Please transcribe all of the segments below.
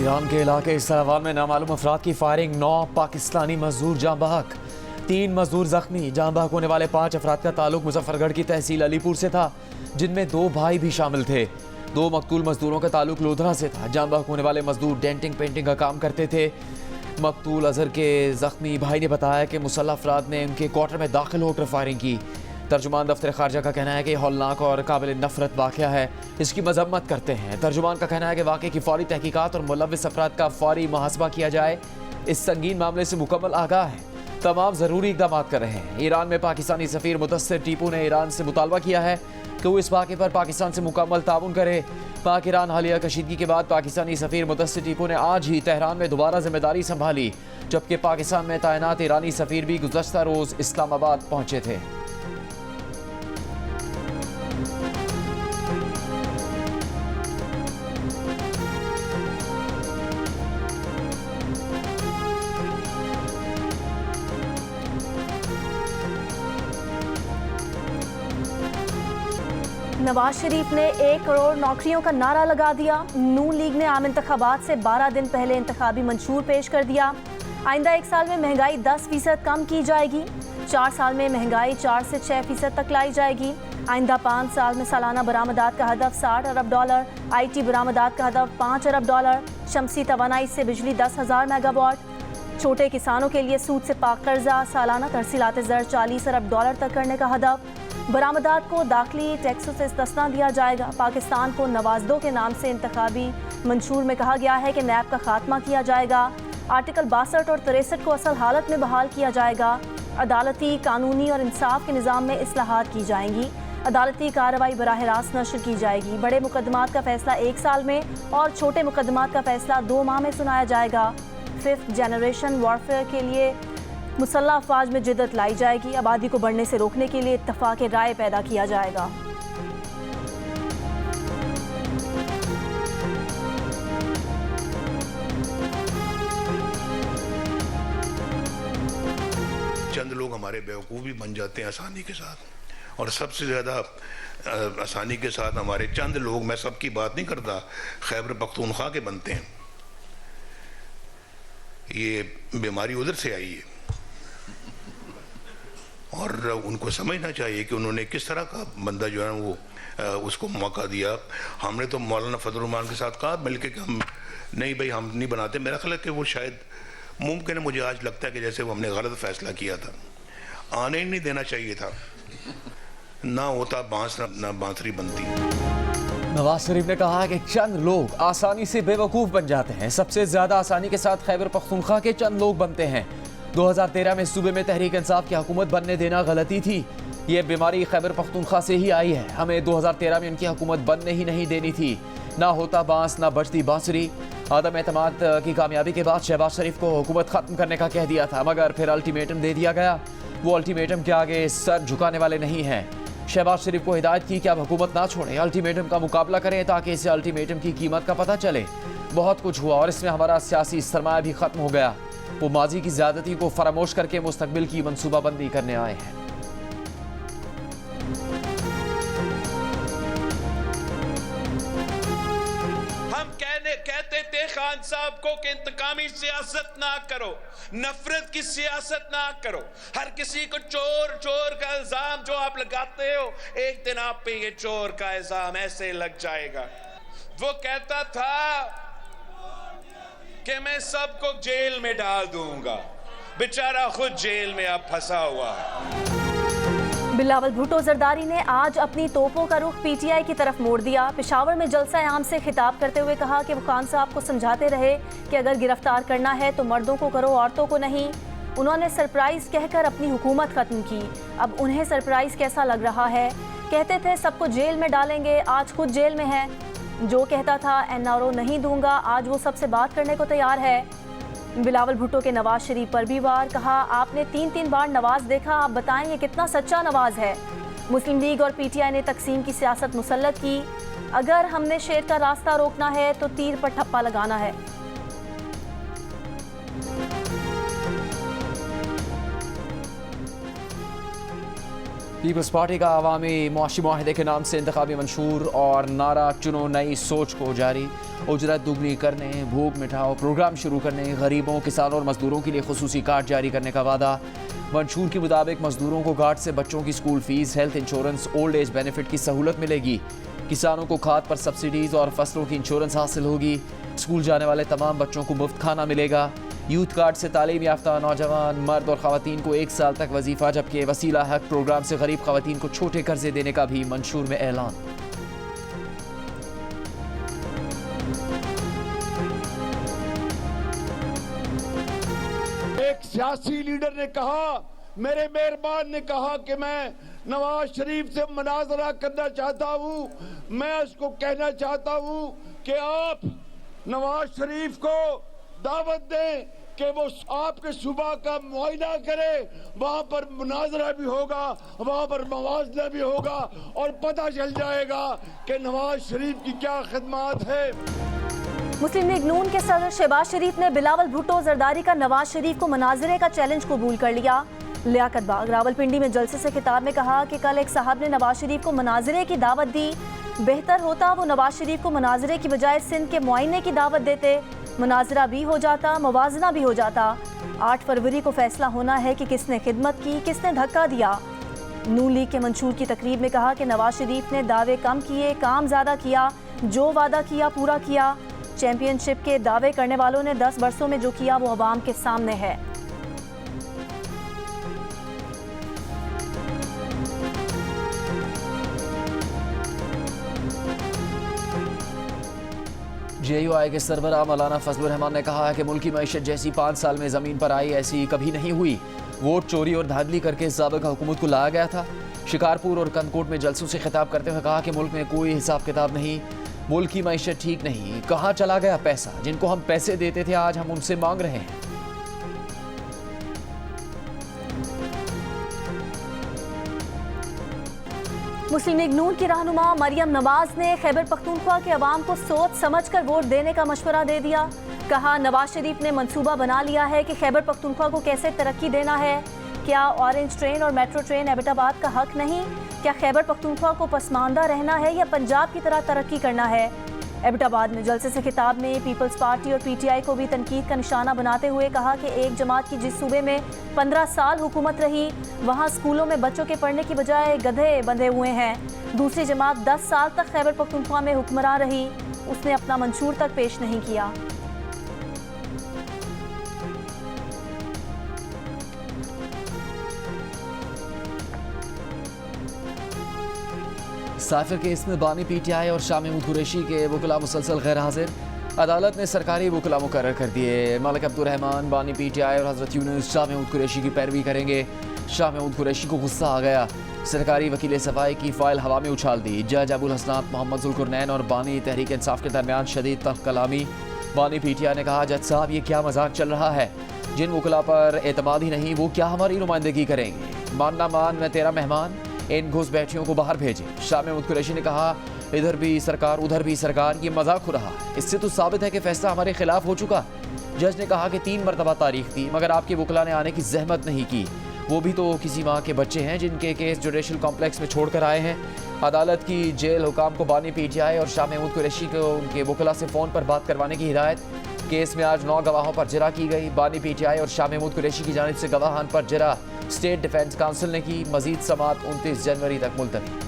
Iran के इलाके इस्लामाबाद में नामालूम अफराद की फायरिंग, 9 पाकिस्तानी मजदूर जाँ बहक, 3 मजदूर जख्मी। जाँ बहक होने वाले 5 अफराद का ताल्लुक मुजफ्फरगढ़ की तहसील अलीपुर से था, जिनमें 2 भाई भी शामिल थे। 2 मकतूल मजदूरों का ताल्लुक लोधरा से था। जाँ बहक होने वाले मजदूर डेंटिंग पेंटिंग का काम करते थे। मकतूल अजहर के जख्मी भाई ने बताया कि मुसल्लह अफराद ने उनके क्वार्टर में दाखिल होकर फायरिंग की। तर्जुमान दफ्तर खारजा का कहना है कि हौलनाक और काबिल नफरत वाक़या है, इसकी मजम्मत करते हैं। तर्जुमान का कहना है कि वाक़े की फौरी तहकीकात और मुलव्विस अफराद का फौरी मुहासबा किया जाए। इस संगीन मामले से मुकम्मल आगाह है, तमाम ज़रूरी इक़दाम कर रहे हैं। ईरान में पाकिस्तानी सफ़ीर मुदस्सिर टीपू ने ईरान से मुतालबा किया है कि वो इस वाक़े पर पाकिस्तान से मुकम्मल ताउन करे। पाक ईरान हालिया कशीदगी के बाद पाकिस्तानी सफ़ीर मुदस्सिर टीपू ने आज ही तेहरान में दोबारा जिम्मेदारी संभाली, जबकि पाकिस्तान में तैनात ईरानी सफ़ीर भी गुज़श्ता रोज़ इस्लामाबाद पहुँचे थे। नवाज शरीफ ने 1 करोड़ नौकरियों का नारा लगा दिया। नून लीग ने आम इंतखाबात से 12 दिन पहले इंतखाबी मंशूर पेश कर दिया। आइंदा 1 साल में महंगाई 10% कम की जाएगी। 4 साल में महंगाई 4 से 6% तक लाई जाएगी। आइंदा 5 साल में सालाना बरामदात का हदफ $60 अरब, IT बरामदात का हदफ $5 अरब, शमसी तवानाई से बिजली 10,000 मेगावाट। छोटे किसानों के लिए सूद से पाक कर्जा सालाना तरसीलात ज़र $40 अरब तक करने का हदफ। बरामदात को दाखिली टैक्सों से इस्तिस्ना दिया जाएगा। पाकिस्तान को नवाजदों के नाम से इंतखाबी मंशूर में कहा गया है कि नैब का खात्मा किया जाएगा। आर्टिकल 62 और 63 को असल हालत में बहाल किया जाएगा। अदालती, कानूनी और इंसाफ के निज़ाम में इस्लाहात की जाएंगी। अदालती कार्रवाई बराह रास्त नशर की जाएगी। बड़े मुकदमात का फैसला 1 साल में और छोटे मुकदमात का फैसला 2 माह में सुनाया जाएगा। 5th जनरेशन वॉरफेयर के लिए मुसल्लह अफवाज में जिद्दत लाई जाएगी। आबादी को बढ़ने से रोकने के लिए इत्तफाक राय पैदा किया जाएगा। चंद लोग हमारे बेवकूफ़ भी बन जाते हैं आसानी के साथ, और सबसे ज़्यादा आसानी के साथ हमारे चंद लोग, मैं सबकी बात नहीं करता, खैबर पख्तूनख्वा के बनते हैं। ये बीमारी उधर से आई है और उनको समझना चाहिए कि उन्होंने किस तरह का बंदा जो है वो उसको मौका दिया। हमने तो मौलाना फजलुर के साथ कहा मिलके कि हम नहीं भाई, हम नहीं बनाते। मेरा ख्याल है कि वो शायद मुमकिन है, मुझे आज लगता है कि जैसे वो हमने गलत फैसला किया था, आने ही नहीं देना चाहिए था, ना होता बांस ना बांसुरी बनती। नवाज शरीफ ने कहा कि चंद लोग आसानी से बेवकूफ़ बन जाते हैं, सबसे ज़्यादा आसानी के साथ खैबर पख्तूनख्वा के चंद लोग बनते हैं। 2013 में सूबे में तहरीक इंसाफ की हुकूमत बनने देना गलती थी। ये बीमारी खैबर पख्तूनख्वा से ही आई है। हमें 2013 में उनकी हुकूमत बनने ही नहीं देनी थी। ना होता बांस ना बजती बांसुरी। आदम एतमाद की कामयाबी के बाद शहबाज शरीफ को हुकूमत ख़त्म करने का कह दिया था, मगर फिर अल्टीमेटम दे दिया गया। वो अल्टीमेटम के आगे सर झुकाने वाले नहीं हैं। शहबाज शरीफ को हिदायत की कि अब हुकूमत ना छोड़ें, अल्टीमेटम का मुकाबला करें, ताकि इसे अल्टीमेटम की कीमत का पता चले। बहुत कुछ हुआ और इसमें हमारा सियासी सरमाया भी ख़त्म हो गया। वो माजी की ज़्यादती को फरामोश करके मुस्तकबिल की मनसूबाबंदी करने आए हैं। हम कहते थे खान साहब को कि इंतकामी सियासत ना करो, नफरत की सियासत ना करो। हर किसी को चोर चोर का इल्जाम जो आप लगाते हो, एक दिन आप पे ये चोर का इल्जाम ऐसे लग जाएगा। वो कहता था कि मैं सबको जेल में डाल दूंगा, बेचारा खुद जेल में अब फंसा हुआ है। बिलावल भुट्टो जरदारी ने आज अपनी तोपों का रुख PTI की तरफ मोड़ दिया। पेशावर में जलसा आम से खिताब करते हुए कहा कि वो खान साहब को समझाते रहे कि अगर गिरफ्तार करना है तो मर्दों को करो, औरतों को नहीं। उन्होंने सरप्राइज कहकर अपनी हुकूमत खत्म की। अब उन्हें सरप्राइज कैसा लग रहा है? कहते थे सबको जेल में डालेंगे, आज खुद जेल में है। जो कहता था NRO नहीं दूंगा, आज वो सबसे बात करने को तैयार है। बिलावल भुट्टो के नवाज शरीफ पर भी वार, कहा आपने 3-3 बार नवाज देखा, आप बताएं ये कितना सच्चा नवाज है। मुस्लिम लीग और PTI ने तकसीम की सियासत मुसल्लत की। अगर हमने शेर का रास्ता रोकना है तो तीर पर ठप्पा लगाना है। पीपल्स पार्टी का अवामी मुआशी मुआहदे के नाम से इंतखाबी मंशूर और नारा चुनो नई सोच को जारी। उजरत दुगनी करने, भूख मिटाओ प्रोग्राम शुरू करने, गरीबों, किसानों और मजदूरों के लिए खुसूसी कार्ड जारी करने का वादा। मंशूर के मुताबिक मजदूरों को कार्ड से बच्चों की school fees, health insurance, old age benefit की सहूलत मिलेगी। किसानों को खाद पर सब्सिडीज और फसलों की इंश्योरेंस हासिल होगी। स्कूल जाने वाले तमाम बच्चों को मुफ्त खाना मिलेगा। यूथ कार्ड से तालीम याफ्ता नौजवान, मर्द और ख़वातीन को 1 साल तक वजीफ़ा, जबकि वसीला हक प्रोग्राम से गरीब ख़वातीन को छोटे कर्जे देने का भी मंशूर में ऐलान। एक सियासी लीडर ने कहा, मेरे मेहरबान ने कहा कि मैं नवाज शरीफ से मुनाजरा करना चाहता हूं। मैं उसको कहना चाहता हूं कि आप नवाज शरीफ को दावत दें कि वो आपके सूबा का मुआयना करे, वहां पर मुनाजरा भी होगा, वहां पर मवाजना भी होगा और पता चल जाएगा कि नवाज शरीफ की क्या खिदमत है। मुस्लिम लीग नून के सदर शहबाज शरीफ ने बिलावल भुट्टो जरदारी का नवाज शरीफ को मनाजरे का चैलेंज कबूल कर लिया। लियाकत बाग रावलपिंडी में जलसे से खिताब में कहा कि कल एक साहब ने नवाज शरीफ को मनाजरे की दावत दी। बेहतर होता वो नवाज शरीफ को मनाजरे की बजाय सिंध के मुआयने की दावत देते, मुनाजरा भी हो जाता, मवाजना भी हो जाता। 8 फरवरी को फैसला होना है कि किसने खिदमत की, किसने धक्का दिया। नून लीग के मंशूर की तकरीब में कहा कि नवाज शरीफ ने दावे कम किए, काम ज़्यादा किया, जो वादा किया पूरा किया। चैंपियनशिप के दावे करने वालों ने 10 बरसों में जो किया वो अवाम के सामने है। JUI के सरबराह मौलाना फजलुर रहमान ने कहा है कि मुल्क की मईशत जैसी 5 साल में ज़मीन पर आई ऐसी कभी नहीं हुई। वोट चोरी और धांधली करके साबिक़ हुकूमत को लाया गया था। शिकारपुर और कंदकोट में जलसों से खिताब करते हुए कहा कि मुल्क में कोई हिसाब किताब नहीं, मुल्क की मईशत ठीक नहीं, कहाँ चला गया पैसा? जिनको हम पैसे देते थे आज हम उनसे मांग रहे हैं। मुस्लिम लीग नून की रहनुमा मरियम नवाज ने खैबर पख्तूनख्वा के अवाम को सोच समझकर वोट देने का मशवरा दे दिया। कहा, नवाज शरीफ ने मंसूबा बना लिया है कि खैबर पख्तूनख्वा को कैसे तरक्की देना है। क्या ऑरेंज ट्रेन और मेट्रो ट्रेन एबटाबाद का हक नहीं? क्या खैबर पख्तूनख्वा को पसमानदा रहना है या पंजाब की तरह तरक्की करना है? एबटाबाद में जलसे से खिताब में पीपल्स पार्टी और PTI को भी तनकीद का निशाना बनाते हुए कहा कि एक जमात की जिस सूबे में 15 साल हुकूमत रही, वहाँ स्कूलों में बच्चों के पढ़ने की बजाय गधे बंधे हुए हैं। दूसरी जमात 10 साल तक खैबर पख्तूनख्वा में हुक्मरान रही, उसने अपना मंशूर तक पेश नहीं किया। साफिर केस में बानी PTI और शाह महमूद कुरैशी के वकला मुसलसल गैर हाजिर। अदालत ने सरकारी वकला मुकर्रर कर दिए। मलिक अब्दुर्रहमान बानी PTI और हजरत यूनुस शाह महमूद कुरैशी की पैरवी करेंगे। शाह महमूद कुरैशी को गुस्सा आ गया, सरकारी वकील सफाई की फाइल हवा में उछाल दी। जज अबुल हसनात मोहम्मद जुल्कुरनैन और बानी तहरीक इंसाफ के दरमियान शदीद तल्ख कलामी। बानी PTI ने कहा, जज साहब ये क्या मजाक चल रहा है? जिन वकला पर एतमाद ही नहीं वो क्या हमारी नुमाइंदगी करेंगे? मानना मान, मैं तेरा मेहमान, इन घुसपैठियों को बाहर भेजें। शाह महमूद कुरैशी ने कहा, इधर भी सरकार उधर भी सरकार, ये मजाक हो रहा है। इससे तो साबित है कि फैसला हमारे खिलाफ हो चुका। जज ने कहा कि 3 मरतबा तारीख दी मगर आपके वकला ने आने की जहमत नहीं की। वो भी तो किसी माँ के बच्चे हैं जिनके केस जुडिशल कॉम्प्लेक्स में छोड़कर आए हैं। अदालत की जेल हुकाम को बानी PTI और शाह महमूद कुरैशी को उनके वकला से फ़ोन पर बात करवाने की हिदायत। केस में आज 9 गवाहों पर जरा की गई। बानी PTI और शाह महमूद कुरैशी की जानिब से गवाहान पर जरा स्टेट डिफेंस काउंसिल ने की। मजीद समाअत 29 जनवरी तक मुलतवी।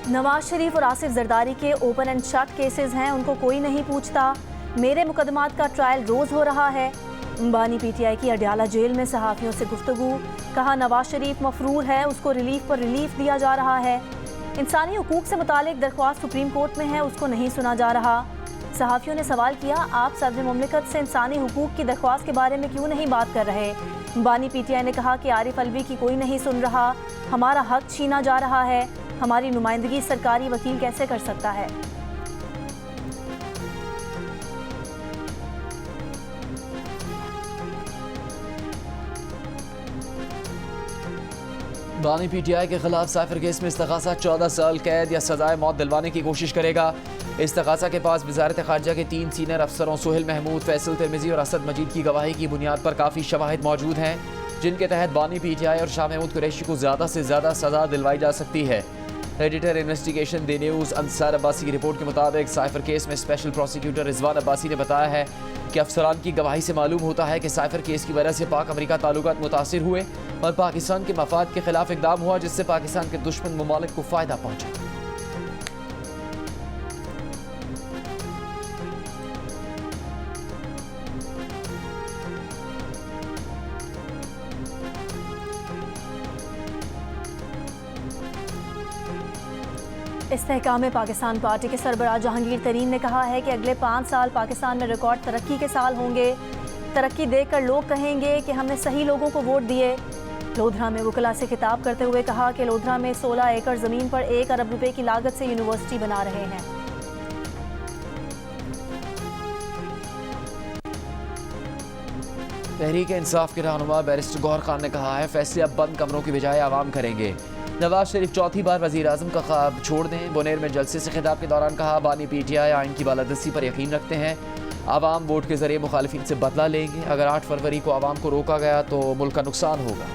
नवाज शरीफ और आसिफ जरदारी के ओपन एंड शट केसेस हैं, उनको कोई नहीं पूछता। मेरे मुकदमात का ट्रायल रोज हो रहा है। बानी PTI की अडयाला जेल में सहाफ़ियों से गुफ्तगू। कहा, नवाज शरीफ मफरूर है, उसको रिलीफ पर रिलीफ दिया जा रहा है। इंसानी हुकूक से मुतालिक दरख्वास्त सुप्रीम कोर्ट में है, उसको नहीं सुना जा रहा। सहाफ़ियों ने सवाल किया, आप सदर मुमलिकत से इंसानी हुकूक की दरख्वास्त के बारे में क्यों नहीं बात कर रहे? बानी PTI ने कहा कि आरिफ अलवी की कोई नहीं सुन रहा, हमारा हक छीना जा रहा है, हमारी नुमाइंदगी सरकारी वकील कैसे कर सकता है? बानी PTI के खिलाफ साइफर केस में इस्तग़ासा 14 साल कैद या सजाए मौत दिलवाने की कोशिश करेगा। इस्तग़ासा के पास वज़ारत ख़ारजा के 3 सीनियर अफसरों सुहेल महमूद, फैसल तिरमिज़ी और असद मजीद की गवाही की बुनियाद पर काफ़ी शवाहिद मौजूद हैं, जिनके तहत बानी PTI और शाह महमूद कुरैशी को ज़्यादा से ज़्यादा सज़ा दिलवाई जा सकती है। Editor investigation the news Ansar Abbasi की रिपोर्ट के मुताबिक साइफर केस में स्पेशल प्रोसिक्यूटर रिजवान अब्बासी ने बताया है कि अफसरान की गवाही से मालूम होता है कि साइफर केस की वजह से पाक अमेरिका ताल्लुकात मुतासिर हुए और पाकिस्तान के मफाद के खिलाफ इकदाम हुआ, जिससे पाकिस्तान के दुश्मन ममालिक को फ़ायदा पहुँचा। इस्तेहकाम पाकिस्तान पार्टी के सरबराह जहांगीर तरीन ने कहा है कि अगले 5 साल पाकिस्तान में रिकॉर्ड तरक्की के साल होंगे। तरक्की देखकर लोग कहेंगे कि हमने सही लोगों को वोट दिए। लोधरा में वकला से खिताब करते हुए कहा कि लोधरा में 16 एकड़ ज़मीन पर 1 अरब रुपए की लागत से यूनिवर्सिटी बना रहे हैं। तहरीक इंसाफ के रहनुमा बैरिस्टर गौहर खान ने कहा है फैसले अब बंद कमरों की बजाय आवाम करेंगे। नवाज शरीफ चौथी बार वज़ीर आज़म का ख्वाब छोड़ दें। बुनेर में जलसे से खिताब के दौरान कहा बानी PTI आइन की बालादस्ती पर यकीन रखते हैं। आवाम वोट के जरिए मुखालिफिन से बदला लेंगे। अगर 8 फरवरी को आवाम को रोका गया तो मुल्क का नुकसान होगा।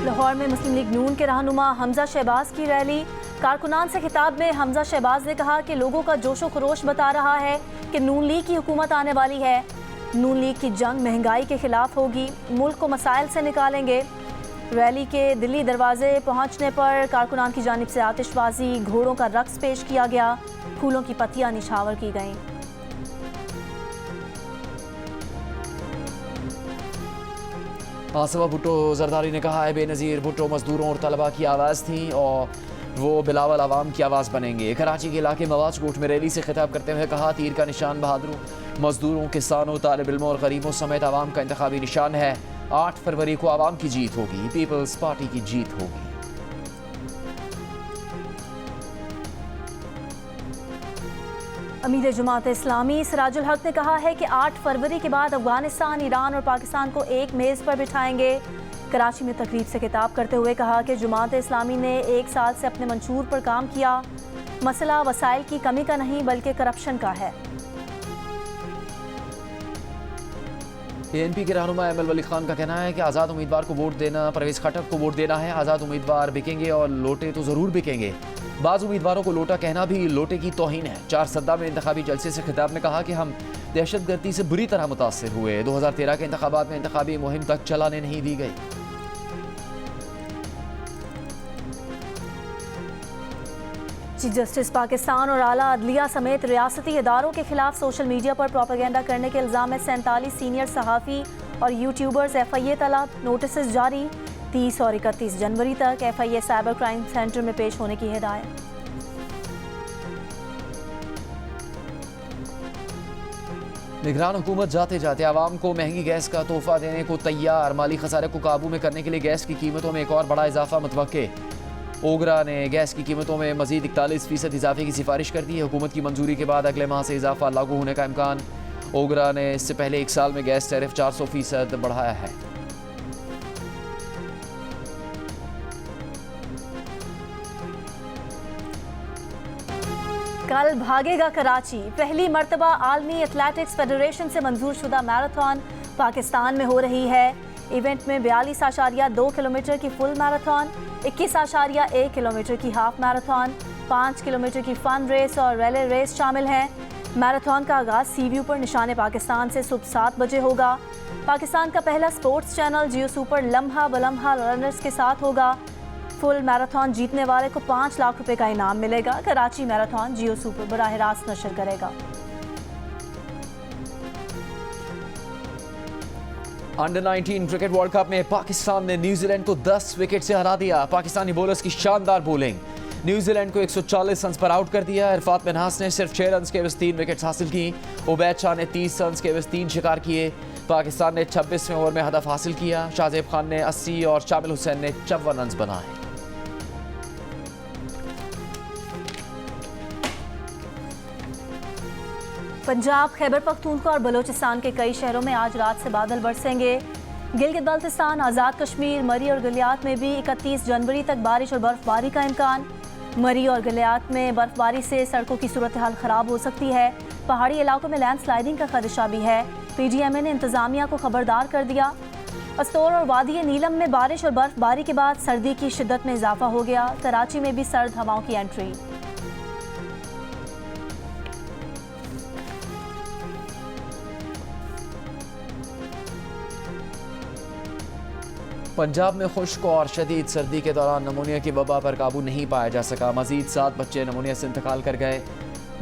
लाहौर में मुस्लिम लीग नून के रहनुमा हमजा शहबाज की रैली। कारकुनान से खिताब में हमजा शहबाज ने कहा कि लोगों का जोशो खरोश बता रहा है कि नून लीग की हुकूमत आने वाली है। नून लीग की जंग महंगाई के खिलाफ होगी, मुल्क को मसाइल से निकालेंगे। रैली के दिल्ली दरवाजे पहुंचने पर कारकुनान की जानिब से आतिशबाजी, घोड़ों का रक्स पेश किया गया, फूलों की पत्तियां निछावर की गईं। आसमा भुट्टो जरदारी ने कहा है बेनज़ीर भुट्टो मजदूरों और तलबा की आवाज़ थी और वो बिलावल आवाम की आवाज़ बनेंगे। कराची के इलाके मवाज कोट में रैली से खिताब करते हुए कहा तीर का निशान बहादुरों, मजदूरों, किसानों, तालिब इल्मों और गरीबों समेत आवाम का इंतखाबी निशान है। 8 फरवरी को आवाम की जीत होगी, पीपल्स पार्टी की जीत होगी। अमीर जमात इस्लामी सिराजुल हक ने कहा है कि 8 फरवरी के बाद अफगानिस्तान, ईरान और पाकिस्तान को एक मेज़ पर बिठाएंगे। कराची में तकरीब से खिताब करते हुए कहा कि जमात इस्लामी ने 1 साल से अपने मंशूर पर काम किया। मसला वसाइल की कमी का नहीं बल्कि करप्शन का है। PNP के रहनुमा एमएल वली खान का कहना है कि आज़ाद उम्मीदवार को वोट देना परवेज़ खटक को वोट देना है। आज़ाद उम्मीदवार बिकेंगे और लोटे तो ज़रूर बिकेंगे। बाज़ उम्मीदवारों को लोटा कहना भी लोटे की तौहीन है। 4 सद्दा में इंतखाबी जलसे से खिताब में कहा कि हम दहशतगर्दी से बुरी तरह मुतासिर हुए। 2013 के इंतखाबात में इंतखाबी मुहिम तक चलाने नहीं दी गई। चीफ जस्टिस पाकिस्तान और आला अदलिया समेत रियासती इदारों के खिलाफ सोशल मीडिया पर प्रोपेगेंडा करने के इल्ज़ाम में 47 सीनियर सहाफ़ी और यूट्यूबर्स FIA तलब, नोटिस जारी। 30 और 31 जनवरी तक FIA साइबर क्राइम सेंटर में पेश होने की हिदायत। निगरान हुकूमत जाते जाते आवाम को महंगी गैस का तोहफा देने को तैयार। माली खसारे को काबू में करने के लिए गैस की कीमतों में एक और बड़ा इजाफा मुतवक्के। ओगरा ने गैस की कीमतों में मजीद 41% इजाफे की सिफारिश कर दी है। हुकूमत की मंजूरी के बाद अगले माह से इजाफा लागू होने का इम्कान। ओगरा ने इससे पहले 1 साल में गैस टैरिफ 400% बढ़ाया है। कल भागेगा कराची। पहली मर्तबा आलमी एथलेटिक्स फेडरेशन से मंजूर शुदा मैराथन पाकिस्तान में हो रही है। इवेंट में 42.2 किलोमीटर की फुल मैराथन, 21.1 किलोमीटर की हाफ मैराथन, 5 किलोमीटर की फन रेस और रिले रेस शामिल हैं। मैराथन का आगाज सी व्यू पर निशाने पाकिस्तान से सुबह 7 बजे होगा। पाकिस्तान का पहला स्पोर्ट्स चैनल जियो सुपर लम्हा बलम्हा रनर्स के साथ होगा। फुल मैराथन जीतने वाले को 5 लाख रुपए का इनाम मिलेगा। कराची मैराथन जियो सुपर बराह रास्त नशर करेगा। अंडर 19 क्रिकेट वर्ल्ड कप में पाकिस्तान ने न्यूजीलैंड को 10 विकेट से हरा दिया। पाकिस्तानी बॉलर्स की शानदार बॉलिंग न्यूजीलैंड को 140 रन पर आउट कर दिया। इरफात मिन्हास ने सिर्फ 6 रन के एवज 3 विकेट हासिल की। उबैद शाह ने 30 रन के एवज 3 शिकार किए। पाकिस्तान ने 26वें ओवर में हदफ हासिल किया। शाहजेब खान ने 80 और शामिल हुसैन ने 54 रन बनाए। पंजाब, खैबर पख्तूनख्वा और बलोचिस्तान के कई शहरों में आज रात से बादल बरसेंगे। गिलगित बल्तिस्तान, आज़ाद कश्मीर, मरी और गलियात में भी 31 जनवरी तक बारिश और बर्फबारी का इम्कान। मरी और गलियात में बर्फबारी से सड़कों की सूरत हाल ख़राब हो सकती है। पहाड़ी इलाकों में लैंडस्लाइडिंग का खदशा भी है। PDMA ने इंतज़ामिया को खबरदार कर दिया। अस्तौर और वादी नीलम में बारिश और बर्फबारी के बाद सर्दी की शिद्दत में इजाफा हो गया। कराची में भी सर्द हवाओं की एंट्री। पंजाब में खुश्क और शदीद सर्दी के दौरान नमूनिया की वबा पर काबू नहीं पाया जा सका। मजीद 7 बच्चे नमूनिया से इंतकाल कर गए।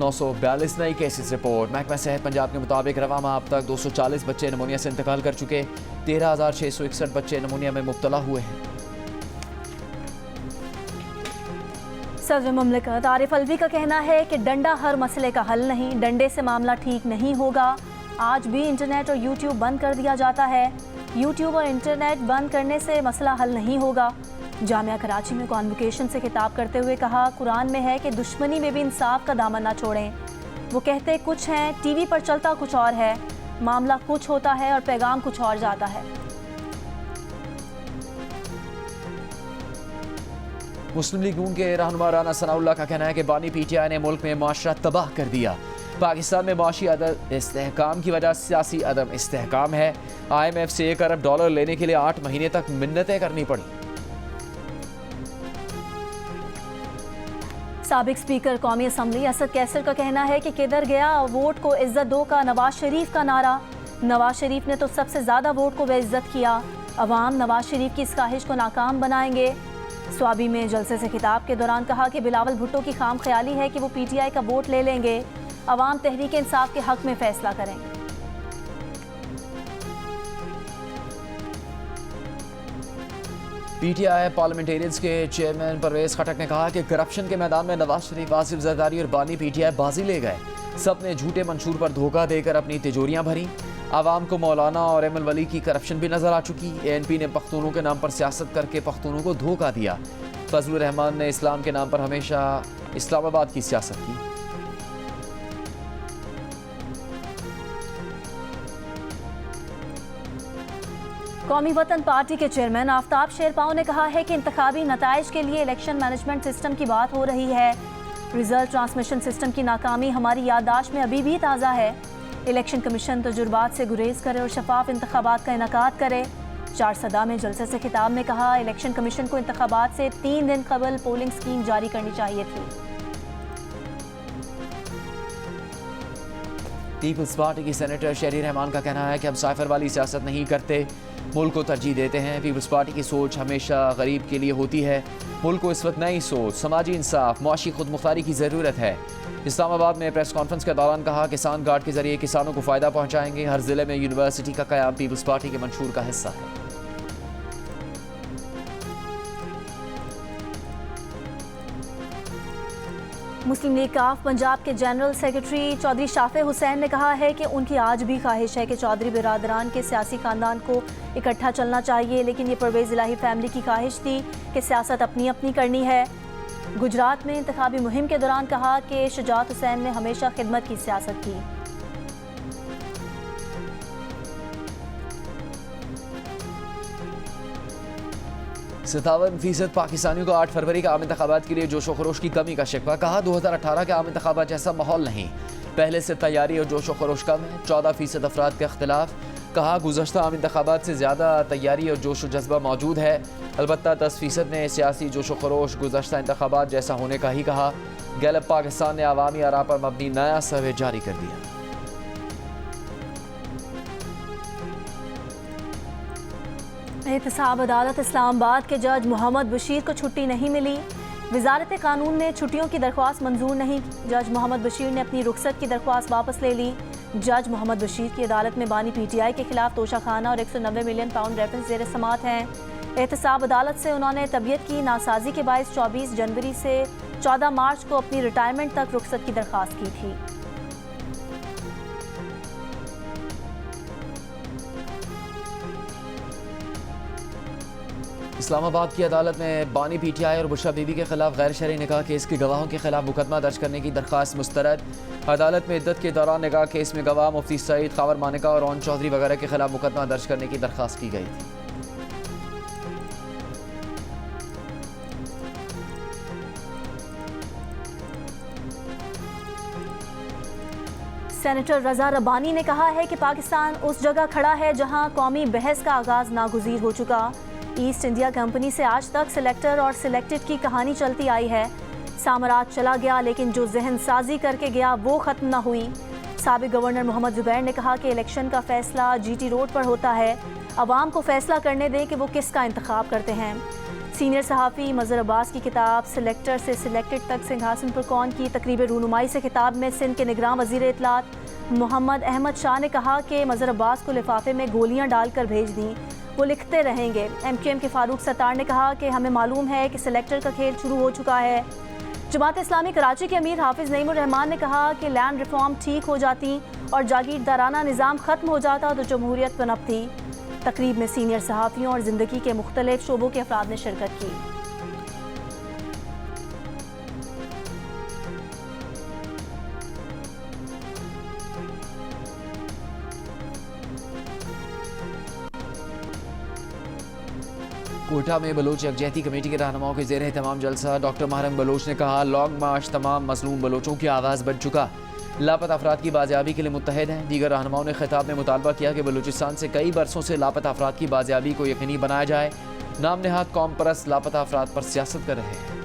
942 नई केसेस रिपोर्ट। महकमा सेहत पंजाब के मुताबिक रवा माह अब तक 240 बच्चे नमूनिया से इंतकाल कर चुके। 13,661 बच्चे नमूनिया में मुब्तला हुए हैं। सदर मुमलिकत आरिफ अलवी का कहना है कि डंडा हर मसले का हल नहीं, डंडे से मामला ठीक नहीं होगा। आज भी इंटरनेट और यूट्यूब बंद कर दिया जाता है। यूट्यूब और इंटरनेट बंद करने से मसला हल नहीं होगा। जामिया कराची में कॉन्वोकेशन से खिताब करते हुए कहा, कुरान में है कि दुश्मनी में भी इंसाफ का दामन ना छोड़ें। वो कहते कुछ हैं, टीवी पर चलता कुछ और है, मामला कुछ होता है और पैगाम कुछ और जाता है। मुस्लिम लीग नून के रहनुमा राना सनाउल्लाह का कहना है कि बानी PTI ने मुल्क में माशरा तबाह कर दिया। पाकिस्तान में माशी अदम इस्तेहकाम की वजह सियासी अदम इस्तेहकाम है। IMF से $1 अरब लेने के लिए 8 महीने तक मिन्नतें करनी पड़ी। साबिक स्पीकर कौमी असम्बली असद कैसर का कहना है कि किधर गया वोट को इज्जत दो का नवाज शरीफ का नारा। नवाज शरीफ ने तो सबसे ज़्यादा वोट को बेइज्जत किया। अवाम नवाज शरीफ की इस ख्वाहिश को नाकाम बनाएंगे। स्वाबी में जलसे से खिताब के दौरान कहा कि बिलावल भुट्टो की खाम ख्याली है कि वो PTI का वोट ले लेंगे। अवाम तहरीक इंसाफ के हक में फैसला करेंगे। PTI पार्लियामेंटेरियंस के चेयरमैन परवेज खटक ने कहा कि करप्शन के मैदान में नवाज शरीफ, आसिफ जरदारी और बानी PTI बाजी ले गए। सब ने झूठे मंशूर पर धोखा देकर अपनी तिजोरियां भरी। आवाम को मौलाना और ML वली की करप्शन भी नजर आ चुकी। ANP ने पख्तूनों के नाम पर सियासत करके पख्तूनों को धोखा दिया। फजलुर रहमान ने इस्लाम के नाम पर हमेशा इस्लामाबाद की सियासत की। कौमी वतन पार्टी के चेयरमैन आफ्ताब शेरपाओ ने कहा है कि इंतखाबी नताइज के लिए इलेक्शन मैनेजमेंट सिस्टम की बात हो रही है। रिजल्ट ट्रांसमिशन सिस्टम की नाकामी हमारी याददाश्त में अभी भी ताज़ा है। इलेक्शन कमीशन तजुर्बात से गुरेज करे और शफाफ इंतखाबात का इनकाद करे। चार सदा में जलसे से खिताब में कहा, इलेक्शन कमीशन को इंतखाबात से 3 दिन कबल पोलिंग स्कीम जारी करनी चाहिए थी। पीपल्स पार्टी की सेनेटर शहरी रहमान का कहना है कि हम साइफर वाली सियासत नहीं करते, मुल्क को तरजीह देते हैं। पीपल्स पार्टी की सोच हमेशा गरीब के लिए होती है। मुल्क को इस वक्त नई सोच, समाजी इंसाफ, मुआशी खुद मुख्तारी की ज़रूरत है। इस्लामाबाद में प्रेस कॉन्फ्रेंस के दौरान कहा, किसान कार्ड के जरिए किसानों को फ़ायदा पहुँचाएंगे। हर ज़िले में यूनिवर्सिटी का क़याम पीपल्स पार्टी के मंशूर का हिस्सा है। मुस्लिम लीग काफ पंजाब के जनरल सेक्रेटरी चौधरी शाफे हुसैन ने कहा है कि उनकी आज भी ख्वाहिश है कि चौधरी बिरादरान के सियासी खानदान को इकट्ठा चलना चाहिए, लेकिन ये परवेज़ इलाही फैमिली की ख्वाहिश थी कि सियासत अपनी अपनी करनी है। गुजरात में इंतखाबी मुहिम के दौरान कहा कि शुजात हुसैन ने हमेशा खिदमत की सियासत की। 57% पाकिस्तानियों को 8 फरवरी के आम इंतखाबात के लिए जोशो खरोश की कमी का शिकवा। कहा 2018 के आम इंतखाबात जैसा माहौल नहीं, पहले से तैयारी और जोशो खरोश कम है। 14% अफराद का इख्तिलाफ। कहा गुज़श्ता आम इंतखाबात से ज़्यादा तैयारी और जोश जज्बा मौजूद है। अलबत्ता 10% ने सियासी जोशो खरोश गुज़श्ता इंतखाबात जैसा होने का ही कहा। गैलप पाकिस्तान ने अवामी आरा पर मबनी नया सर्वे जारी कर दिया। एहतसाब अदालत इस्लामाबाद के जज मोहम्मद बशीर को छुट्टी नहीं मिली। वजारत कानून ने छुट्टियों की दरख्वास्त मंजूर नहीं की। जज मोहम्मद बशीर ने अपनी रुखसत की दरख्वास्त वापस ले ली। जज मोहम्मद बशीर की अदालत में बानी PTI के खिलाफ तोशाखाना और 190 मिलियन पाउंड रेफरेंस ज़ेर समात हैं। एहतसाब अदालत से उन्होंने तबीयत की नासाजी के बायस 24 जनवरी से 14 मार्च को अपनी रिटायरमेंट तक रुखसत की दरख्वास्त की थी। इस्लामाबाद की अदालत में बानी पीटीआई और बुशरा बीबी के खिलाफ गैर शरई निकाह केस के गवाहों के खिलाफ मुकदमा दर्ज करने की दरख्वास्त मुस्तरद। अदालत में इद्दत के दौरान निकाह केस में गवाह मुफ्ती सईद, खावर मानिका और ओन चौधरी वगैरह के खिलाफ मुकदमा दर्ज करने की दरख्वास्त की गई थी। सेनेटर रजा रब्बानी ने कहा है कि पाकिस्तान उस जगह खड़ा है जहां कौमी बहस का आगाज नागुज़ीर हो चुका। ईस्ट इंडिया कंपनी से आज तक सिलेक्टर और सिलेक्टेड की कहानी चलती आई है। साम्राज्य चला गया लेकिन जो जहन साजी करके गया वो ख़त्म न हुई। साबिक गवर्नर मोहम्मद जुबैर ने कहा कि इलेक्शन का फैसला जीटी रोड पर होता है, अवाम को फैसला करने दें कि वो किसका इंतखाब करते हैं। सीनियर सहाफ़ी मज़हर अब्बास की किताब सिलेक्टर से सिलेक्टेड तक सिंहासन पर कौन की तकरीब रूनुमाई से खिताब में सिंध के निगरान वज़ीर इत्तलात मोहम्मद अहमद शाह ने कहा कि मज़हर अब्बास को लिफाफे में गोलियां डालकर भेज दी, वो लिखते रहेंगे। MQM के फारूक सत्तार ने कहा कि हमें मालूम है कि सिलेक्टर का खेल शुरू हो चुका है। जमात इस्लामी कराची के अमीर हाफिज़ नईमुर रहमान ने कहा कि लैंड रिफॉर्म ठीक हो जाती और जागीरदाराना निज़ाम ख़त्म हो जाता तो जमहूरियत पनपती। तकरीब में सीनियर सहाफ़ियों और ज़िंदगी के मुख्तलिफ शोबों के अफराद ने शिरकत की। कोटा में बलोच यकजहती कमेटी के रहनुमाओं के ज़ेर तमाम जलसा। डॉक्टर महरम बलोच ने कहा लॉन्ग मार्च तमाम मज़लूम बलोचों की आवाज़ बन चुका, लापता अफराद की बाजियाबी के लिए मुत्तहिद हैं। दीगर रहनुमाओं ने खिताब में मुतालबा किया कि बलूचिस्तान से कई बरसों से लापता अफराद की बाजियाबी को यकीनी बनाया जाए। नाम नेहाद कौम परस्त लापता अफराद पर सियासत कर रहे हैं।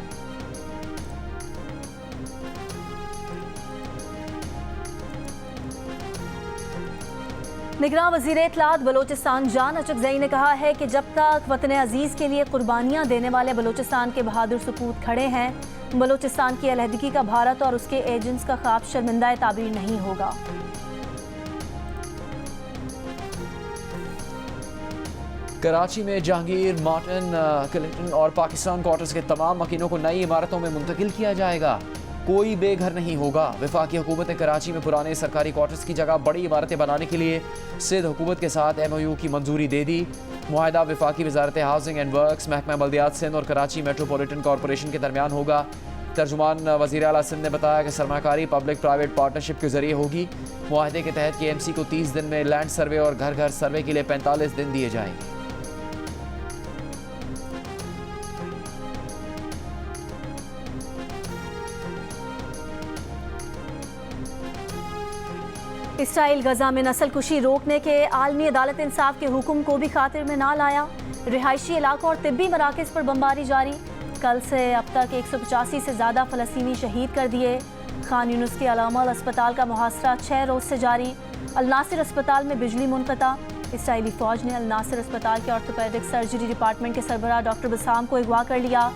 निगरान वज़ीर इत्तलात बलोचिस्तान जान अचकज़ई ने कहा है कि जब तक वतन अजीज़ के लिए कुर्बानियाँ देने वाले बलोचिस्तान के बहादुर सपूत खड़े हैं, बलोचिस्तान की अलहदगी का भारत और उसके एजेंट्स का ख्वाब शर्मिंदा ताबीर नहीं होगा। कराची में जहांगीर, मार्टिन, क्लिंटन और पाकिस्तान क्वार्टर्स के तमाम मकीनों को नई इमारतों में मुंतकिल किया जाएगा। कोई बेघर नहीं होगा। वफाकी हुकूमत ने कराची में पुराने सरकारी क्वार्टर्स की जगह बड़ी इमारतें बनाने के लिए सिंध हुकूमत के साथ MOU की मंजूरी दे दी। मुआहदा वफाकी वजारत हाउसिंग एंड वर्क्स, महकमा बल्दियात सिंध और कराची मेट्रोपॉलिटन कॉरपोरेशन के दरमियान होगा। तर्जुमान वज़ीर आला सिंध ने बताया कि सरमाकारी पब्लिक प्राइवेट पार्टनरशिप के जरिए होगी। मुआहदे के तहत KMC को 30 दिन में लैंड सर्वे और घर घर सर्वे के लिए 45 दिन दिए जाएंगे। इसराइल गजा में नस्ल कुशी रोकने के आलमी अदालत इंसाफ के हुक्म को भी खातिर में ना लाया। रिहायशी इलाकों और तिब्बी मराकज़ पर बमबारी जारी। कल से अब तक 185 से ज़्यादा फ़लस्तीनी शहीद कर दिए। खान यूनुस के अलामल अस्पताल का मुहासरा 6 रोज़ से जारी। अल नासिर अस्पताल में बिजली मुनक़ता। इसराइली फ़ौज ने अल नासिर अस्पताल के ऑर्थोपेडिक सर्जरी डिपार्टमेंट के सरबराह डॉक्टर बसाम को अगवा कर लिया।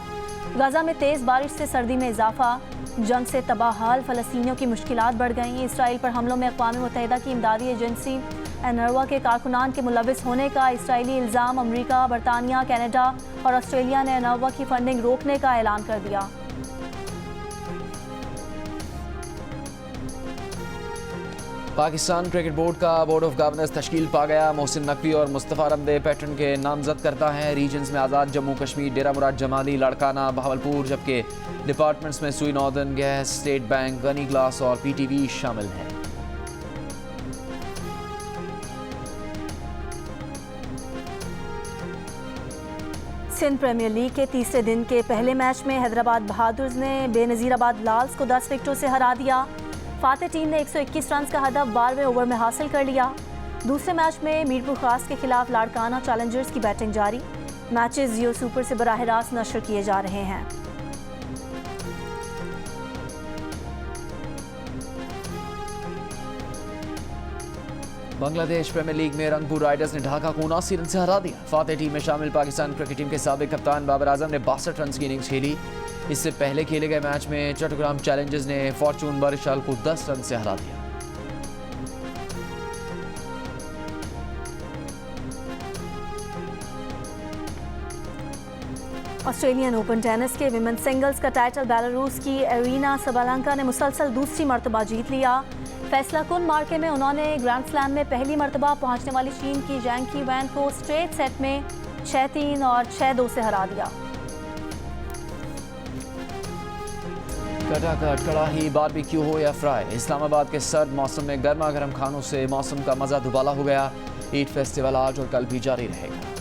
गजा में तेज़ बारिश से सर्दी में इजाफा। जंग से तबाहाल फ़लस्तीनियों की मुश्किलात बढ़ गईं। इसराइल पर हमलों में अक़वाम मुत्तहिदा की इमदादी एजेंसी UNRWA के कारकुनान के मुलविस होने का इसराइली इल्ज़ाम। अमरीका, बरतानिया, कनाडा और ऑस्ट्रेलिया ने UNRWA की फंडिंग रोकने का ऐलान कर दिया। पाकिस्तान क्रिकेट बोर्ड का बोर्ड ऑफ गवर्नर्स तश्कील पा गया। मोहसिन नकवी और मुस्तफ़ा रमदे पैटर्न के नामजद करता है। रीजन्स में आज़ाद जम्मू कश्मीर, डेरा मुराद जमाली, लाड़काना, बहावलपुर, जबकि डिपार्टमेंट्स में Sui northern gas, state bank, Ghani glass और PTV शामिल हैं। सिंध प्रीमियर लीग के तीसरे दिन के पहले मैच में हैदराबाद बहादुर्स ने बेनज़ीराबाद लाल्स को 10 विकेटों से हरा दिया। फातेह टीम ने 121 रन का हदफ 12वें ओवर में हासिल कर लिया। दूसरे मैच में मीरपुर खास के खिलाफ लाड़काना चैलेंजर्स की बैटिंग जारी। मैचेस जियो सुपर से बराह रास्त नशर किए जा रहे हैं। बांग्लादेश प्रीमियर लीग में रंगपुर राइडर्स ने ढाका को 79 रन से हरा दिया। फातेह टीम में शामिल पाकिस्तान क्रिकेट टीम के साबिक कप्तान बाबर आजम ने 62 रन की इनिंग्स खेली। इससे पहले खेले गए मैच में चट्टग्राम चैलेंजर्स ने फॉर्चून बरिशाल को 10 रन से हरा दिया। ऑस्ट्रेलियन ओपन टेनिस के विमेन सिंगल्स का टाइटल बेलारूस की एरिना सबालेंका ने मुसलसल दूसरी मरतबा जीत लिया। फैसला कुन मार्के में उन्होंने ग्रैंड स्लैम में पहली मरतबा पहुंचने वाली चीन की जैंग की वैन को स्ट्रेट सेट में 6-3 और 6-2 से हरा दिया। कटाकट कड़ाही बारबेक्यू हो या फ्राई, इस्लामाबाद के सर्द मौसम में गर्मा गर्म खानों से मौसम का मजा दुबाला हो गया। ईद फेस्टिवल आज और कल भी जारी रहेगा।